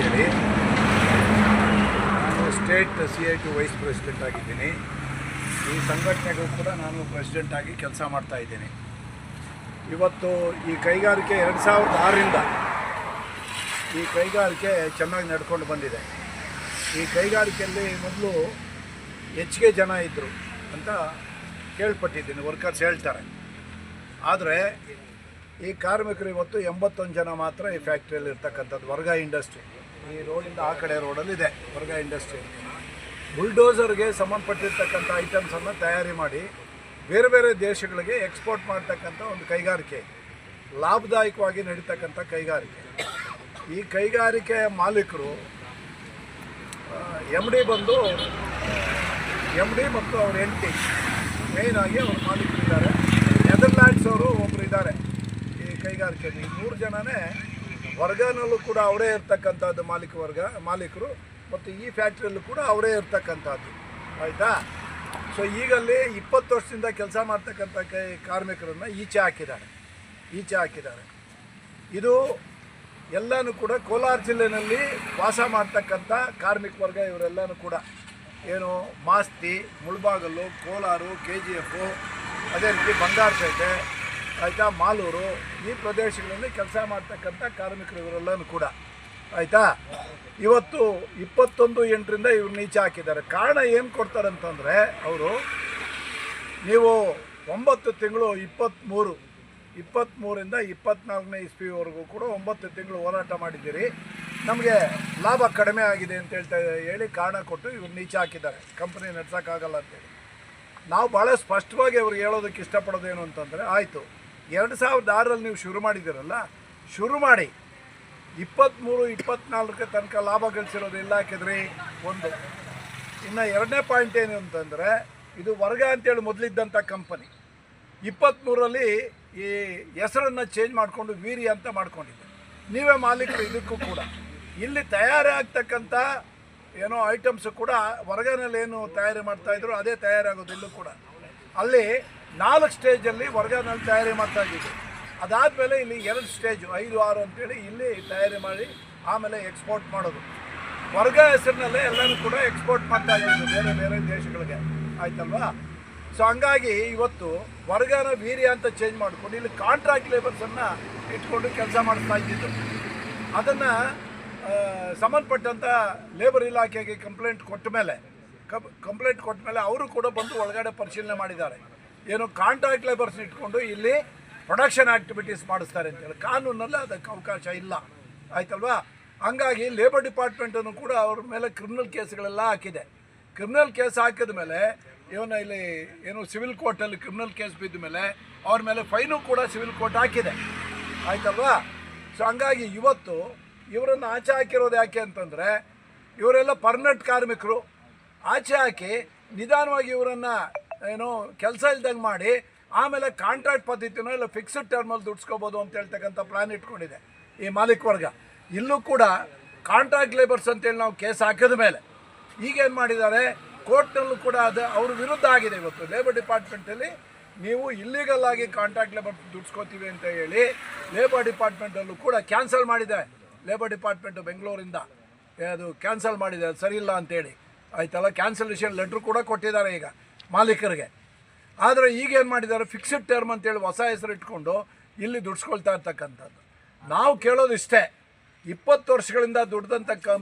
ಅಂತೇಳಿ. ನಾನು state CIT vice president ಆಗಿದ್ದೀನಿ. ಈ ಸಂಘಟನೆಗೂ ಕೂಡ ನಾನು ಪ್ರೆಸಿಡೆಂಟ್ ಆಗಿ ಕೆಲಸ ಮಾಡ್ತಾಯಿದ್ದೀನಿ. ಇವತ್ತು ಈ ಕೈಗಾರಿಕೆ 2006ರಿಂದ ಈ ಕೈಗಾರಿಕೆ ಚೆನ್ನಾಗಿ ನಡ್ಕೊಂಡು ಬಂದಿದೆ. ಈ ಕೈಗಾರಿಕೆಯಲ್ಲಿ ಮೊದಲು ಹೆಚ್ಚಿಗೆ ಜನ ಇದ್ದರು ಅಂತ ಕೇಳ್ಪಟ್ಟಿದ್ದೀನಿ, ವರ್ಕರ್ಸ್ ಹೇಳ್ತಾರೆ. ಆದರೆ ಈ ಕಾರ್ಮಿಕರು ಇವತ್ತು 81 ಜನ ಮಾತ್ರ ಈ ಫ್ಯಾಕ್ಟ್ರಿಯಲ್ಲಿ ಇರ್ತಕ್ಕಂಥದ್ದು. ವರ್ಗ ಇಂಡಸ್ಟ್ರಿ ಈ ರೋಡಿಂದ ಆ ಕಡೆ ರೋಡಲ್ಲಿದೆ ವರ್ಗ ಇಂಡಸ್ಟ್ರಿ. ಬುಲ್ಡೋಸರ್ಗೆ ಸಂಬಂಧಪಟ್ಟಿರ್ತಕ್ಕಂಥ ಐಟಮ್ಸನ್ನು ತಯಾರಿ ಮಾಡಿ ಬೇರೆ ಬೇರೆ ದೇಶಗಳಿಗೆ ಎಕ್ಸ್ಪೋರ್ಟ್ ಮಾಡ್ತಕ್ಕಂಥ ಒಂದು ಕೈಗಾರಿಕೆ, ಲಾಭದಾಯಕವಾಗಿ ನಡೀತಕ್ಕಂಥ ಕೈಗಾರಿಕೆ. ಈ ಕೈಗಾರಿಕೆಯ ಮಾಲೀಕರು MD ಬಂದು MD ಮತ್ತು ಅವ್ರ ಹೆಂಡತಿ ಮೇಯ್ನಾಗಿ ಅವ್ರ ಮಾಲೀಕರಿದ್ದಾರೆ. ನೆದರ್ಲ್ಯಾಂಡ್ಸ್ ಅವರು ಒಬ್ಬರು ಇದ್ದಾರೆ ಈ ಕೈಗಾರಿಕೆಯಲ್ಲಿ. 3 ಜನನೇ ವರ್ಗನಲ್ಲೂ ಕೂಡ ಅವರೇ ಇರ್ತಕ್ಕಂಥದ್ದು ಮಾಲೀಕರು ಮತ್ತು ಈ ಫ್ಯಾಕ್ಟ್ರಿಯಲ್ಲೂ ಕೂಡ ಅವರೇ ಇರ್ತಕ್ಕಂಥದ್ದು. ಆಯಿತಾ? ಸೊ ಈಗಲ್ಲಿ 20 ವರ್ಷದಿಂದ ಕೆಲಸ ಮಾಡ್ತಕ್ಕಂಥ ಕಾರ್ಮಿಕರನ್ನು ಈಚೆ ಹಾಕಿದ್ದಾರೆ. ಇದು ಎಲ್ಲನೂ ಕೂಡ ಕೋಲಾರ ಜಿಲ್ಲೆಯಲ್ಲಿ ವಾಸ ಮಾಡ್ತಕ್ಕಂಥ ಕಾರ್ಮಿಕ ವರ್ಗ. ಇವರೆಲ್ಲನೂ ಕೂಡ ಏನು ಮಾಸ್ತಿ, ಮುಳಬಾಗಲು, ಕೋಲಾರ, KGF, ಅದೇ ರೀತಿ ಬಂಗಾರಪೇಟೆ, ಆಯಿತಾ, ಮಾಲೂರು, ಈ ಪ್ರದೇಶಗಳಲ್ಲಿ ಕೆಲಸ ಮಾಡ್ತಕ್ಕಂಥ ಕಾರ್ಮಿಕರು ಇವರೆಲ್ಲನೂ ಕೂಡ. ಆಯಿತಾ? ಇವತ್ತು 21/8ರಿಂದ ಇವ್ರನ್ನ ಈಚೆ ಹಾಕಿದ್ದಾರೆ. ಕಾರಣ ಏನು ಕೊಡ್ತಾರಂತಂದರೆ, ಅವರು ನೀವು 9 ತಿಂಗಳು 23ರಿಂದ 24ನೇ ಇಸ್ವಿವರೆಗೂ ಕೂಡ 9 ತಿಂಗಳು ಹೋರಾಟ ಮಾಡಿದ್ದೀರಿ, ನಮಗೆ ಲಾಭ ಕಡಿಮೆ ಆಗಿದೆ ಅಂತ ಹೇಳಿ ಕಾರಣ ಕೊಟ್ಟು ಇವ್ರು ನೀಚೆ ಹಾಕಿದ್ದಾರೆ. ಕಂಪ್ನಿ ನಡ್ಸೋಕ್ಕಾಗಲ್ಲ ಅಂತೇಳಿ. ನಾವು ಭಾಳ ಸ್ಪಷ್ಟವಾಗಿ ಅವ್ರಿಗೆ ಹೇಳೋದಕ್ಕೆ ಇಷ್ಟಪಡೋದೇನು ಅಂತಂದರೆ, ಆಯಿತು 2006ರಲ್ಲಿ ನೀವು ಶುರು ಮಾಡಿದ್ದೀರಲ್ಲ, ಶುರು ಮಾಡಿ 23-24ಕ್ಕೆ ತನಕ ಲಾಭ ಗಳಿಸಿರೋದು ಇಲ್ಲ ಹಾಕಿದ್ರಿ. ಒಂದು. ಇನ್ನು 2ನೇ ಪಾಯಿಂಟ್ ಏನು ಅಂತಂದರೆ, ಇದು ವರ್ಗ ಅಂತೇಳಿ ಮೊದಲಿದ್ದಂಥ ಕಂಪನಿ 23ರಲ್ಲಿ ಈ ಹೆಸರನ್ನು ಚೇಂಜ್ ಮಾಡಿಕೊಂಡು ವೀರಿ ಅಂತ ಮಾಡ್ಕೊಂಡಿದ್ದೆ. ನೀವೇ ಮಾಲೀಕರು ಇದಕ್ಕೂ ಕೂಡ. ಇಲ್ಲಿ ತಯಾರಿ ಆಗ್ತಕ್ಕಂಥ ಏನೋ ಐಟಮ್ಸು ಕೂಡ ವರ್ಗನಲ್ಲಿ ಏನು ತಯಾರಿ ಮಾಡ್ತಾಯಿದ್ರು ಅದೇ ತಯಾರಿ ಆಗೋದು ಇಲ್ಲೂ ಕೂಡ. ಅಲ್ಲಿ 4 ಸ್ಟೇಜಲ್ಲಿ ವರ್ಗನಲ್ಲಿ ತಯಾರಿ ಮಾಡ್ತಾಯಿದ್ದೀವಿ. ಅದಾದಮೇಲೆ ಇಲ್ಲಿ 2 ಸ್ಟೇಜು 5, 6 ಅಂತೇಳಿ ಇಲ್ಲಿ ತಯಾರಿ ಮಾಡಿ ಆಮೇಲೆ ಎಕ್ಸ್ಪೋರ್ಟ್ ಮಾಡೋದು. ವರ್ಗ ಹೆಸರಿನಲ್ಲೇ ಎಲ್ಲನೂ ಕೂಡ ಎಕ್ಸ್ಪೋರ್ಟ್ ಮಾಡ್ತಾ ಇದ್ದೀವಿ ಬೇರೆ ಬೇರೆ ದೇಶಗಳಿಗೆ. ಆಯ್ತಲ್ವಾ? ಸೊ ಹಂಗಾಗಿ ಇವತ್ತು ವರ್ಗನ ವೀರ್ಯ ಅಂತ ಚೇಂಜ್ ಮಾಡಿಕೊಂಡು ಇಲ್ಲಿ ಕಾಂಟ್ರಾಕ್ಟ್ ಲೇಬರ್ಸನ್ನು ಇಟ್ಕೊಂಡು ಕೆಲಸ ಮಾಡ್ತಾ ಇದ್ದಿದ್ದು. ಅದನ್ನು ಸಂಬಂಧಪಟ್ಟಂಥ ಲೇಬರ್ ಇಲಾಖೆಗೆ ಕಂಪ್ಲೇಂಟ್ ಕೊಟ್ಟ ಮೇಲೆ ಅವರು ಕೂಡ ಬಂದು ಒಳಗಡೆ ಪರಿಶೀಲನೆ ಮಾಡಿದ್ದಾರೆ. ಏನು ಕಾಂಟ್ರಾಕ್ಟ್ ಲೇಬರ್ಸ್ ಇಟ್ಕೊಂಡು ಇಲ್ಲಿ ಪ್ರೊಡಕ್ಷನ್ ಆ್ಯಕ್ಟಿವಿಟೀಸ್ ಮಾಡಿಸ್ತಾರೆ ಅಂತೇಳಿ ಕಾನೂನಲ್ಲಿ ಅದಕ್ಕೆ ಅವಕಾಶ ಇಲ್ಲ. ಆಯ್ತಲ್ವಾ? ಹಂಗಾಗಿ ಲೇಬರ್ ಡಿಪಾರ್ಟ್ಮೆಂಟನ್ನು ಕೂಡ ಅವ್ರ ಮೇಲೆ ಕ್ರಿಮಿನಲ್ ಕೇಸ್ಗಳೆಲ್ಲ ಹಾಕಿದೆ. ಕ್ರಿಮಿನಲ್ ಕೇಸ್ ಹಾಕಿದ ಮೇಲೆ ಇಲ್ಲಿ ಏನು ಸಿವಿಲ್ ಕೋರ್ಟಲ್ಲಿ ಕ್ರಿಮಿನಲ್ ಕೇಸ್ ಬಿದ್ದ ಮೇಲೆ ಅವ್ರ ಮೇಲೆ ಫೈನು ಕೂಡ ಸಿವಿಲ್ ಕೋರ್ಟ್ ಹಾಕಿದೆ. ಆಯ್ತಲ್ವಾ? ಸೊ ಹಂಗಾಗಿ ಇವತ್ತು ಇವರನ್ನು ಆಚೆ ಹಾಕಿರೋದು ಯಾಕೆ ಅಂತಂದರೆ, ಇವರೆಲ್ಲ ಪರ್ಮನೆಂಟ್ ಕಾರ್ಮಿಕರು. ಆಚೆ ಹಾಕಿ ನಿಧಾನವಾಗಿ ಇವರನ್ನು ಏನು ಕೆಲಸ ಇಲ್ದಂಗೆ ಮಾಡಿ ಆಮೇಲೆ ಕಾಂಟ್ರಾಕ್ಟ್ ಪದ್ಧತಿನೋ ಇಲ್ಲ ಫಿಕ್ಸ್ಡ್ ಟರ್ಮಲ್ಲಿ ದುಡ್ಸ್ಕೋಬೋದು ಅಂತ ಹೇಳ್ತಕ್ಕಂಥ ಪ್ಲ್ಯಾನ್ ಇಟ್ಕೊಂಡಿದೆ ಈ ಮಾಲೀಕ ವರ್ಗ. ಇಲ್ಲೂ ಕೂಡ ಕಾಂಟ್ರಾಕ್ಟ್ ಲೇಬರ್ಸ್ ಅಂತೇಳಿ ನಾವು ಕೇಸ್ ಹಾಕಿದ ಮೇಲೆ ಈಗೇನು ಮಾಡಿದ್ದಾರೆ, ಕೋರ್ಟ್ನಲ್ಲೂ ಕೂಡ ಅದು ಅವ್ರ ವಿರುದ್ಧ ಆಗಿದೆ. ಇವತ್ತು ಲೇಬರ್ ಡಿಪಾರ್ಟ್ಮೆಂಟಲ್ಲಿ ನೀವು ಇಲ್ಲಿಗಲ್ ಆಗಿ ಕಾಂಟ್ರಾಕ್ಟ್ ಲೇಬರ್ ದುಡ್ಸ್ಕೋತೀವಿ ಅಂತ ಹೇಳಿ ಲೇಬರ್ ಡಿಪಾರ್ಟ್ಮೆಂಟಲ್ಲೂ ಕೂಡ ಕ್ಯಾನ್ಸಲ್ ಮಾಡಿದೆ. ಲೇಬರ್ ಡಿಪಾರ್ಟ್ಮೆಂಟು ಬೆಂಗಳೂರಿಂದ ಅದು ಕ್ಯಾನ್ಸಲ್ ಮಾಡಿದೆ, ಅದು ಸರಿ ಇಲ್ಲ ಅಂತೇಳಿ. ಆಯ್ತಲ್ಲ? ಕ್ಯಾನ್ಸಲೇಷನ್ ಲೆಟ್ರ್ ಕೂಡ ಕೊಟ್ಟಿದ್ದಾರೆ ಈಗ ಮಾಲೀಕರಿಗೆ. ಆದರೆ ಈಗೇನು ಮಾಡಿದ್ದಾರೆ, ಫಿಕ್ಸ್ಡ್ ಟರ್ಮ್ ಅಂತೇಳಿ ಹೊಸ ಹೆಸರು ಇಟ್ಕೊಂಡು ಇಲ್ಲಿ ದುಡ್ಸ್ಕೊಳ್ತಾ ಇರ್ತಕ್ಕಂಥದ್ದು. ನಾವು ಕೇಳೋದು ಇಷ್ಟೇ, 20 ವರ್ಷಗಳಿಂದ ದುಡ್ದಂಥ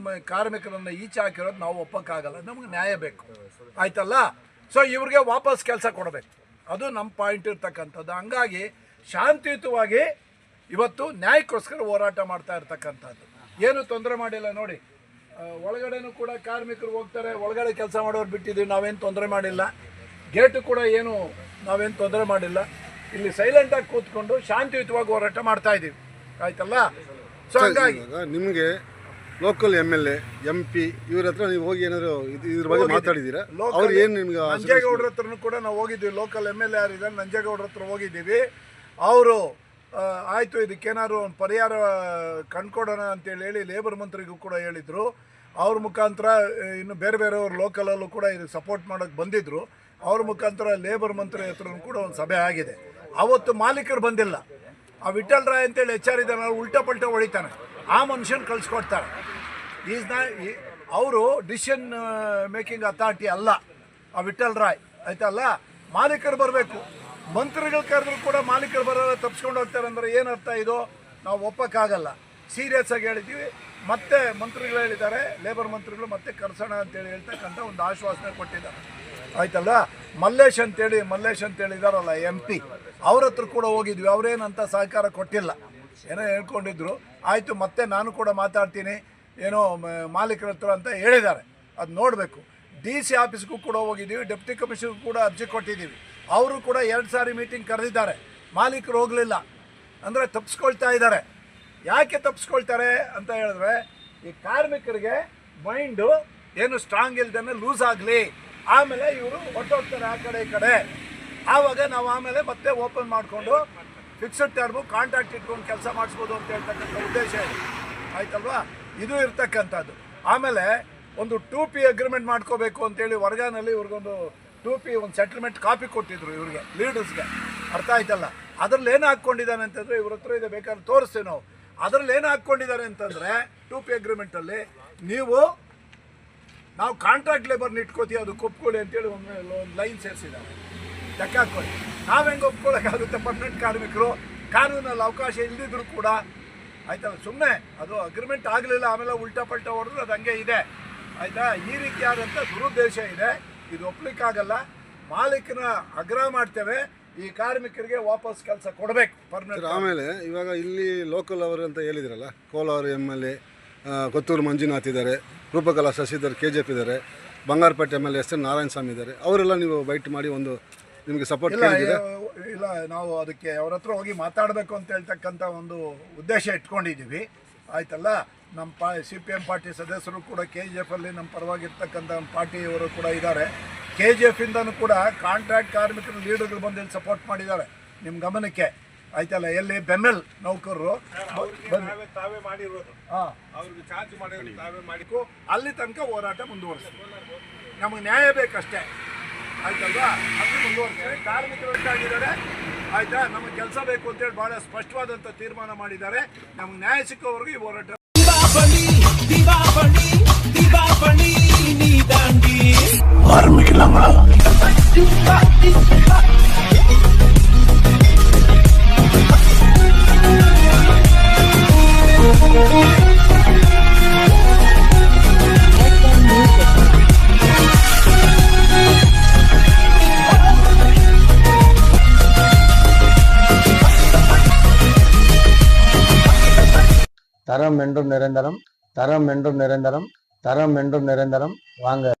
ಕಾರ್ಮಿಕರನ್ನು ಈಚೆ ಹಾಕಿರೋದು ನಾವು ಒಪ್ಪಕ್ಕಾಗಲ್ಲ. ನಮಗೆ ನ್ಯಾಯ ಬೇಕು. ಆಯ್ತಲ್ಲ? ಸೊ ಇವ್ರಿಗೆ ವಾಪಸ್ ಕೆಲಸ ಕೊಡಬೇಕು, ಅದು ನಮ್ಮ ಪಾಯಿಂಟ್ ಇರ್ತಕ್ಕಂಥದ್ದು. ಹಂಗಾಗಿ ಶಾಂತಿಯುತವಾಗಿ ಇವತ್ತು ನ್ಯಾಯಕ್ಕೋಸ್ಕರ ಹೋರಾಟ ಮಾಡ್ತಾ ಇರ್ತಕ್ಕಂಥದ್ದು. ಏನು ತೊಂದರೆ ಮಾಡಿಲ್ಲ ನೋಡಿ. ಒಳಗಡೆನೂ ಕೂಡ ಕಾರ್ಮಿಕರು ಹೋಗ್ತಾರೆ, ಒಳಗಡೆ ಕೆಲಸ ಮಾಡೋರು ಬಿಟ್ಟಿದ್ದೀವಿ, ನಾವೇನು ತೊಂದರೆ ಮಾಡಿಲ್ಲ. ಗೇಟು ಕೂಡ ಏನು ನಾವೇನು ತೊಂದರೆ ಮಾಡಿಲ್ಲ. ಇಲ್ಲಿ ಸೈಲೆಂಟಾಗಿ ಕೂತ್ಕೊಂಡು ಶಾಂತಿಯುತವಾಗಿ ಹೋರಾಟ ಮಾಡ್ತಾ ಇದ್ದೀವಿ. ಆಯ್ತಲ್ಲ? ಸೊ ಹಂಗಾಗಿ ನಿಮಗೆ ಲೋಕಲ್ MLA MP ಇವ್ರ ಹತ್ರ ನೀವು ಹೋಗಿ ಏನಾದ್ರು ಇದ್ರ ಬಗ್ಗೆ ಮಾತಾಡಿದ್ದೀರಾ? ಅವ್ರು ಏನು ನಿಮ್ಗೆ ನಂಜೇಗೌಡರ ಹತ್ರನೂ ಕೂಡ ನಾವು ಹೋಗಿದ್ದೀವಿ. ಲೋಕಲ್ MLA ಯಾರಿದ್ದಾರೆ ನಂಜೇಗೌಡರ ಹತ್ರ ಹೋಗಿದ್ದೀವಿ. ಅವರು ಆಯಿತು ಇದಕ್ಕೇನಾದ್ರು ಒಂದು ಪರಿಹಾರ ಕಂಡುಕೊಡೋಣ ಅಂತೇಳಿ ಲೇಬರ್ ಮಂತ್ರಿಗೂ ಕೂಡ ಹೇಳಿದರು. ಅವ್ರ ಮುಖಾಂತರ ಇನ್ನು ಬೇರೆ ಬೇರೆಯವ್ರು ಲೋಕಲಲ್ಲೂ ಕೂಡ ಇದಕ್ಕೆ ಸಪೋರ್ಟ್ ಮಾಡೋಕ್ಕೆ ಬಂದಿದ್ದರು. ಅವ್ರ ಮುಖಾಂತರ ಲೇಬರ್ ಮಂತ್ರಿ ಹತ್ರನೂ ಕೂಡ ಒಂದು ಸಭೆ ಆಗಿದೆ. ಅವತ್ತು ಮಾಲೀಕರು ಬಂದಿಲ್ಲ. ಆ ವಿಠಲ್ ರಾಯ್ ಅಂತೇಳಿ HR ಇದ್ದಾನೆ, ಉಲ್ಟಾ ಪಲ್ಟಾ ಹೊಡಿತಾನೆ. ಆ ಮನುಷ್ಯನ ಕಳಿಸ್ಕೊಡ್ತಾರೆ. ಈಸ್ ನಾ ಅವರು ಡಿಸಿಷನ್ ಮೇಕಿಂಗ್ ಅಥಾರಿಟಿ ಅಲ್ಲ ಆ ವಿಠಲ್ ರಾಯ್ ಆಯ್ತಲ್ಲ. ಮಾಲೀಕರು ಬರಬೇಕು. ಮಂತ್ರಿಗಳು ಕರೆದ್ರು ಕೂಡ ಮಾಲೀಕರು ಬರೋಲ್ಲ, ತಪ್ಪಿಸ್ಕೊಂಡು ಹೋಗ್ತಾರೆ ಅಂದರೆ ಏನರ್ಥ ಇದು? ನಾವು ಒಪ್ಪಕ್ಕಾಗಲ್ಲ. ಸೀರಿಯಸ್ ಆಗಿ ಹೇಳಿದ್ದೀವಿ. ಮತ್ತೆ ಮಂತ್ರಿಗಳು ಹೇಳಿದ್ದಾರೆ, ಲೇಬರ್ ಮಂತ್ರಿಗಳು ಮತ್ತೆ ಕರ್ಸೋಣ ಅಂತೇಳಿ ಹೇಳ್ತಕ್ಕಂಥ ಒಂದು ಆಶ್ವಾಸನೆ ಕೊಟ್ಟಿದ್ದಾರೆ ಆಯ್ತಲ್ಲ. ಮಲ್ಲೇಶ್ ಅಂತೇಳಿದಾರಲ್ಲ MP, ಅವ್ರ ಹತ್ರ ಕೂಡ ಹೋಗಿದ್ವಿ. ಅವರೇನಂತ ಸಹಕಾರ ಕೊಟ್ಟಿಲ್ಲ, ಏನೋ ಹೇಳ್ಕೊಂಡಿದ್ರು. ಆಯಿತು, ಮತ್ತೆ ನಾನು ಕೂಡ ಮಾತಾಡ್ತೀನಿ ಏನೋ ಮಾಲೀಕರ ಹತ್ರ ಅಂತ ಹೇಳಿದ್ದಾರೆ. ಅದು ನೋಡಬೇಕು. DC ಆಫೀಸ್ಗೂ ಕೂಡ ಹೋಗಿದ್ದೀವಿ, ಡೆಪ್ಟಿ ಕಮಿಷನ್ಗೂ ಕೂಡ ಅರ್ಜಿ ಕೊಟ್ಟಿದ್ದೀವಿ. ಅವರು ಕೂಡ 2 ಸಾರಿ ಮೀಟಿಂಗ್ ಕರೆದಿದ್ದಾರೆ. ಮಾಲೀಕರು ಹೋಗಲಿಲ್ಲ ಅಂದರೆ ತಪ್ಪಿಸ್ಕೊಳ್ತಾ ಇದ್ದಾರೆ. ಯಾಕೆ ತಪ್ಪಿಸ್ಕೊಳ್ತಾರೆ ಅಂತ ಹೇಳಿದ್ರೆ, ಈ ಕಾರ್ಮಿಕರಿಗೆ ಮೈಂಡು ಏನು ಸ್ಟ್ರಾಂಗ್ ಇಲ್ದೇ ಲೂಸ್ ಆಗಲಿ, ಆಮೇಲೆ ಇವರು ಹೊಟ್ಟೋಗ್ತಾರೆ ಆ ಕಡೆ ಈ ಕಡೆ. ಆವಾಗ ನಾವು ಆಮೇಲೆ ಮತ್ತೆ ಓಪನ್ ಮಾಡಿಕೊಂಡು ಫಿಕ್ಸ್ಡ್ ಟರ್ಮು ಕಾಂಟ್ರಾಕ್ಟ್ ಇಟ್ಕೊಂಡು ಕೆಲಸ ಮಾಡಿಸ್ಬೋದು ಅಂತ ಹೇಳ್ತಕ್ಕಂಥ ಉದ್ದೇಶ ಇದೆ ಆಯ್ತಲ್ವಾ. ಇದು ಇರ್ತಕ್ಕಂಥದ್ದು. ಆಮೇಲೆ ಒಂದು 2P ಅಗ್ರಿಮೆಂಟ್ ಮಾಡ್ಕೋಬೇಕು ಅಂತೇಳಿ ವರ್ಗಾನಲ್ಲಿ ಇವ್ರಿಗೊಂದು 2P ಒಂದು ಸೆಟಲ್ಮೆಂಟ್ ಕಾಪಿ ಕೊಟ್ಟಿದ್ರು ಇವ್ರಿಗೆ, ಲೀಡರ್ಸ್ಗೆ. ಅರ್ಥ ಆಯ್ತಲ್ಲ. ಅದ್ರಲ್ಲಿ ಏನು ಹಾಕ್ಕೊಂಡಿದ್ದಾನೆ ಅಂತಂದರೆ, ಇವ್ರ ಹತ್ರ ಇದೆ, ಬೇಕಾದ್ರೆ ತೋರಿಸ್ತೀವಿ ನಾವು. ಅದರಲ್ಲಿ ಏನು ಹಾಕ್ಕೊಂಡಿದ್ದಾರೆ ಅಂತಂದರೆ 2P ಅಗ್ರಿಮೆಂಟಲ್ಲಿ ನಾವು ಕಾಂಟ್ರಾಕ್ಟ್ ಲೇಬರ್ನ ಇಟ್ಕೋತೀವಿ, ಅದು ಒಪ್ಕೊಳ್ಳಿ ಅಂತೇಳಿ ಒಂದು ಲೈನ್ ಸೇರಿಸಿದ್ದಾರೆ. ಲೆಕ್ಕ ಹಾಕ್ಕೊಳ್ಳಿ. ನಾವು ಹೆಂಗೆ ಒಪ್ಕೊಳ್ಳೋಕ್ಕಾಗುತ್ತೆ? ಪರ್ಮನೆಂಟ್ ಕಾರ್ಮಿಕರು ಕಾನೂನಲ್ಲಿ ಅವಕಾಶ ಇಲ್ಲದಿದ್ರು ಕೂಡ ಆಯ್ತಲ್ಲ. ಸುಮ್ಮನೆ ಅದು ಅಗ್ರಿಮೆಂಟ್ ಆಗಲಿಲ್ಲ, ಆಮೇಲೆ ಉಲ್ಟಾ ಪಲ್ಟಾ ಹೊಡೆದ್ರು ಅದು ಹಂಗೆ ಇದೆ ಆಯಿತಾ. ಈ ರೀತಿಯಾದಂಥ ದುರುದ್ದೇಶ ಇದೆ. ಇದು ಒಪ್ಲಿಕ್ಕಾಗಲ್ಲ. ಮಾಲೀಕನ ಆಗ್ರಹ ಮಾಡ್ತೇವೆ, ಈ ಕಾರ್ಮಿಕರಿಗೆ ವಾಪಸ್ ಕೆಲಸ ಕೊಡಬೇಕು ಪರ್ಮನೆಂಟ್. ಆಮೇಲೆ ಇವಾಗ ಇಲ್ಲಿ ಲೋಕಲ್ ಅವರು ಅಂತ ಹೇಳಿದ್ರಲ್ಲ, ಕೋಲಾರ MLA, ಕೊತ್ತೂರು ಮಂಜುನಾಥ್ ಇದ್ದಾರೆ, ರೂಪಕಲಾ ಶಶಿಧರ್ KJP ಇದ್ದಾರೆ, ಬಂಗಾರಪೇಟೆ MLA SN ನಾರಾಯಣ ಸ್ವಾಮಿ ಇದ್ದಾರೆ. ಅವರೆಲ್ಲ ನೀವು ಬೈಟ್ ಮಾಡಿ ಒಂದು ನಿಮಗೆ ಸಪೋರ್ಟ್ ಇಲ್ಲ, ನಾವು ಅದಕ್ಕೆ ಅವ್ರ ಹತ್ರ ಹೋಗಿ ಮಾತಾಡಬೇಕು ಅಂತ ಹೇಳ್ತಕ್ಕಂಥ ಒಂದು ಉದ್ದೇಶ ಇಟ್ಕೊಂಡಿದ್ದೀವಿ ಆಯ್ತಲ್ಲ. ನಮ್ಮ CPM ಪಾರ್ಟಿ ಸದಸ್ಯರು ಕೂಡ KGF-ಅಲ್ಲಿ ನಮ್ಮ ಪರವಾಗಿರ್ತಕ್ಕಂಥ ಪಾರ್ಟಿಯವರು ಕೂಡ ಇದ್ದಾರೆ. KGF-ಇಂದನೂ ಕೂಡ ಕಾಂಟ್ರಾಕ್ಟ್ ಕಾರ್ಮಿಕರ ಲೀಡರ್ಗಳು ಬಂದು ಇಲ್ಲಿ ಸಪೋರ್ಟ್ ಮಾಡಿದ್ದಾರೆ, ನಿಮ್ಮ ಗಮನಕ್ಕೆ ಆಯ್ತಲ್ಲ. ಎಲ್ಲಿ ಬೆಮ್ಮೆಲ್ ನೌಕರರು ತಾವೇ ಮಾಡಿರೋದು, ಅವ್ರಿಗೆ ಚಾರ್ಜ್ ಮಾಡಿರೋದು ತಾವೇ ಮಾಡಿಕೋ. ಅಲ್ಲಿ ತನಕ ಹೋರಾಟ ಮುಂದುವರಿಸ್ತೀವಿ. ನಮಗೆ ನ್ಯಾಯ ಬೇಕಷ್ಟೇ ಆಯ್ತಲ್ವಾ. ಅಲ್ಲಿ ಮುಂದುವರಿಸ್ತೀವಿ. ಕಾರ್ಮಿಕರು ಒಟ್ಟಾಗಿದ್ದಾರೆ ಆಯ್ತಾ. ನಮಗೆ ಕೆಲಸ ಬೇಕು ಅಂತೇಳಿ ಭಾಳ ಸ್ಪಷ್ಟವಾದಂಥ ತೀರ್ಮಾನ ಮಾಡಿದ್ದಾರೆ. ನಮಗೆ ನ್ಯಾಯ ಸಿಕ್ಕೋವರೆಗೂ ಈ ಹೋರಾಟ. தரம் என்றும் நிரந்தரம், தரம் என்றும் நிரந்தரம், தரம் என்றும் நிரந்தரம். வாங்க.